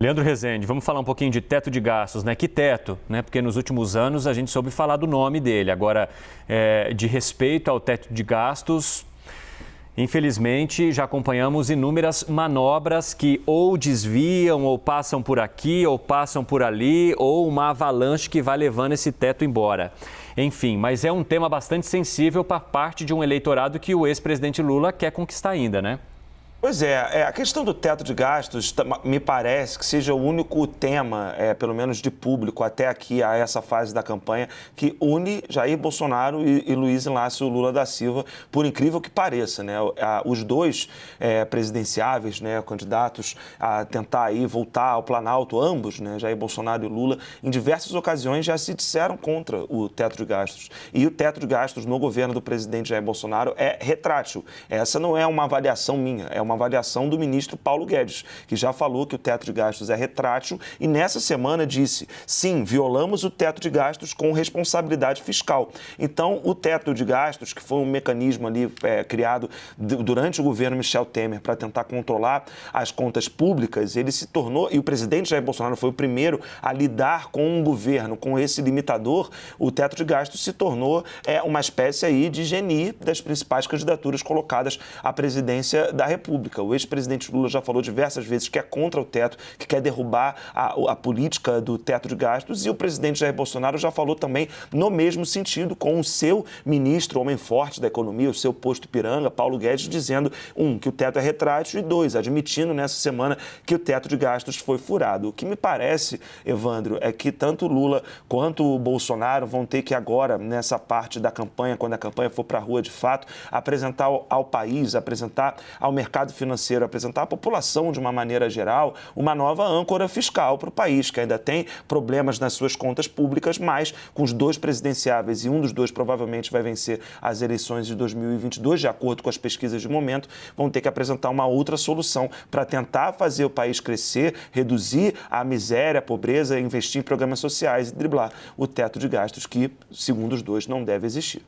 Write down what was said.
Leandro Rezende, vamos falar um pouquinho de teto de gastos, né? Que teto, né? Porque nos últimos anos a gente soube falar do nome dele. Agora, de respeito ao teto de gastos, infelizmente já acompanhamos inúmeras manobras que ou desviam, ou passam por aqui, ou passam por ali, ou uma avalanche que vai levando esse teto embora. Enfim, mas é um tema bastante sensível para parte de um eleitorado que o ex-presidente Lula quer conquistar ainda, né? Pois a questão do teto de gastos me parece que seja o único tema, pelo menos de público, até aqui a essa fase da campanha, que une Jair Bolsonaro e Luiz Inácio Lula da Silva, por incrível que pareça, né? Os dois presidenciáveis, né, candidatos a tentar aí voltar ao Planalto, ambos, né, Jair Bolsonaro e Lula, em diversas ocasiões já se disseram contra o teto de gastos. E o teto de gastos no governo do presidente Jair Bolsonaro é retrátil. Essa não é uma avaliação minha, é uma avaliação do ministro Paulo Guedes, que já falou que o teto de gastos é retrátil e nessa semana disse, sim, violamos o teto de gastos com responsabilidade fiscal. Então, o teto de gastos, que foi um mecanismo ali criado durante o governo Michel Temer para tentar controlar as contas públicas, ele se tornou, e o presidente Jair Bolsonaro foi o primeiro a lidar com um governo, com esse limitador, o teto de gastos se tornou uma espécie aí de genie das principais candidaturas colocadas à presidência da República. O ex-presidente Lula já falou diversas vezes que é contra o teto, que quer derrubar a política do teto de gastos, e o presidente Jair Bolsonaro já falou também no mesmo sentido, com o seu ministro, homem forte da economia, o seu posto piranga, Paulo Guedes, dizendo, que o teto é retrátil, e dois, admitindo nessa semana que o teto de gastos foi furado. O que me parece, Evandro, é que tanto Lula quanto o Bolsonaro vão ter que agora, nessa parte da campanha, quando a campanha for para a rua de fato, apresentar ao país, apresentar ao mercado financeiro, apresentar à população de uma maneira geral uma nova âncora fiscal para o país, que ainda tem problemas nas suas contas públicas, mas com os dois presidenciáveis e um dos dois provavelmente vai vencer as eleições de 2022, de acordo com as pesquisas de momento, vão ter que apresentar uma outra solução para tentar fazer o país crescer, reduzir a miséria, a pobreza, investir em programas sociais e driblar o teto de gastos que, segundo os dois, não deve existir.